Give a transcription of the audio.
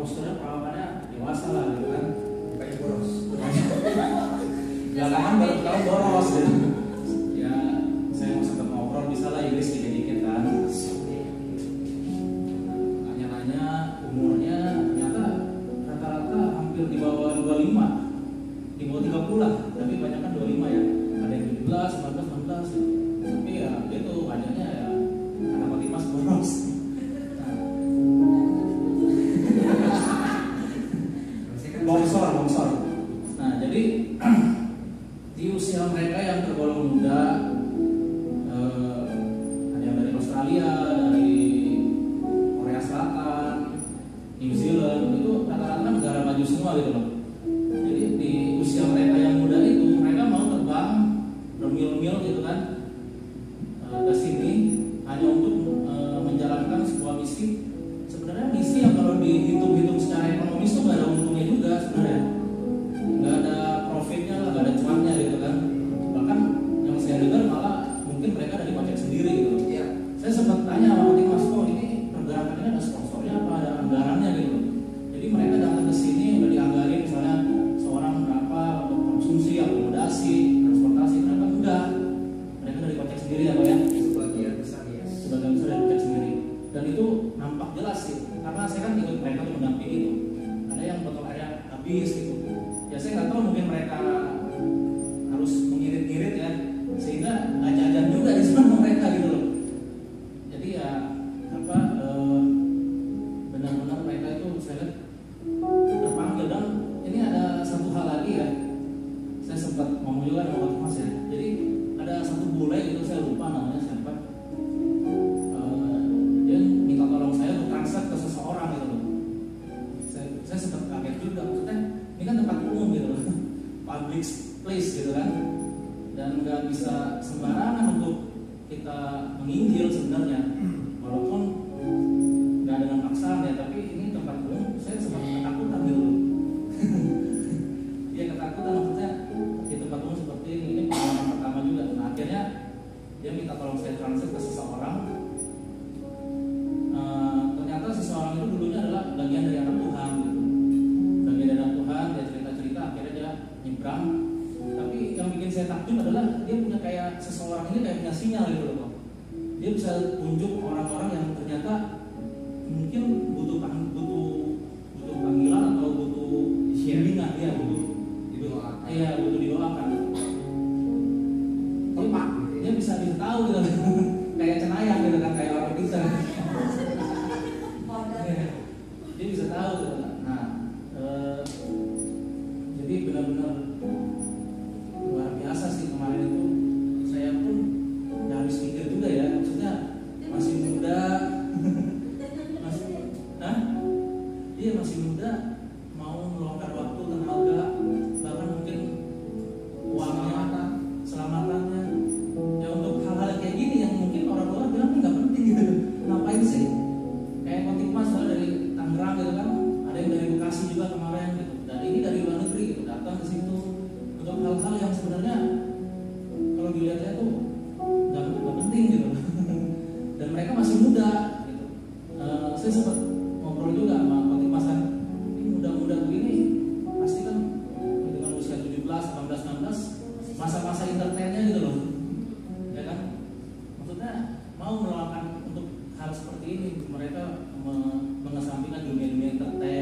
posturnya perawakannya dewasa lah gitu kan, kayak boros. belakangan baru tahu boros gitu. Ya saya mau sempat ngobrol bisa lah Inggris dikit-dikit kan, nanya-nanya umurnya ternyata rata-rata hampir di bawah 25, di bawah 30 lah, tapi banyak kan 25 ya, ada yang 17, 19, 16 ya. Tapi ya itu adanya ya anak Mas boros. Bongsor. Nah, jadi di usia mereka yang tergolong muda, ada yang dari Australia, dari Korea Selatan, New Zealand, itu rata-rata negara maju semua gitu loh. Jadi di usia mereka yang muda itu, mereka mau terbang bermil-mil gitu kan ke sini hanya untuk menjalankan sebuah misi. Sebenarnya misi yang kalau dihitung-hitung secara ekonomis tuh nggak ada untungnya juga sebenarnya, nggak ada profitnya lah, nggak ada cuannya gitu kan. Bahkan yang saya dengar malah mungkin mereka dari pajak sendiri gitu. Iya. Saya sempat tanya sama Mas, kok ini pergerakan ini ada sponsornya apa, ada anggarannya gitu. Jadi mereka datang ke sini udah dianggarin misalnya seorang berapa untuk konsumsi, akomodasi, transportasi, mereka enggak. Mereka dari pajak sendiri ya Pak ya. Sebagian besar ya. Sebagian besar dari pajak sendiri. Dan itu nampak jelas sih, karena saya kan ikut mereka untuk mendampingi itu. Ada yang botol airnya habis gitu. Ya saya nggak tahu, mungkin mereka harus mengirit-irit ya, sehingga nggak jajan juga di sana mereka gitu loh. Jadi ya apa benar-benar mereka itu saya lihat terpanggil. Dan ini ada satu hal lagi ya, saya sempat ngomong juga sama Mas ya. Jadi ada satu bule gitu, saya lupa namanya siapa. Dia minta tolong saya untuk translate ke seseorang gitu loh. Saya sempat kaget juga, maksudnya ini kan tempat umum gitu loh, public place gitu kan, dan nggak bisa sembarangan untuk kita menginjil sebenarnya, walaupun nggak dengan paksaan ya, tapi ini tempat umum. Saya sempat ketakutan gitu loh. Dia ketakutan, maksudnya di tempat umum seperti ini pengalaman pertama juga. Nah akhirnya dia minta tolong saya translate ke seseorang. Ternyata seseorang itu dulunya adalah bagian dari anak Tuhan gitu. Bagian dari anak Tuhan, dia cerita-cerita, akhirnya dia nyebrang. Tapi yang bikin saya takjub adalah dia punya kayak, seseorang ini kayak punya sinyal gitu loh. Dia bisa tunjuk orang-orang yang ternyata mungkin butuh panggilan atau butuh bimbingan, ya butuh didoakan. Dia bisa tahu gitu. Kayak cenayang gitu kan, kayak orang bisa. Dia bisa tahu gitu. Nah, jadi benar-benar luar biasa sih kemarin itu. Saya pun ya habis pikir juga ya, maksudnya masih muda, masih muda, mau meluangkan waktu, tenaga, bahkan mungkin uangnya, selamatannya, ya untuk hal-hal kayak gini yang mungkin orang-orang bilang ini nggak penting gitu. Ngapain sih? Kayak Kotik Mas dari Tangerang gitu kan, ada yang dari Bekasi juga kemarin gitu, dan ini dari luar negeri gitu, datang ke situ untuk hal-hal yang sebenarnya kalau dilihatnya tuh nggak penting gitu. Dan mereka masih muda gitu. Saya sempat ngobrol juga sama Kotik Mas kan, ini muda-muda begini pasti kan dengan usia 17, 18, 16 masa-masa entertainnya gitu loh, ya kan? Maksudnya mau melakukan untuk hal seperti ini, mereka mengesampingkan dunia-dunia entertain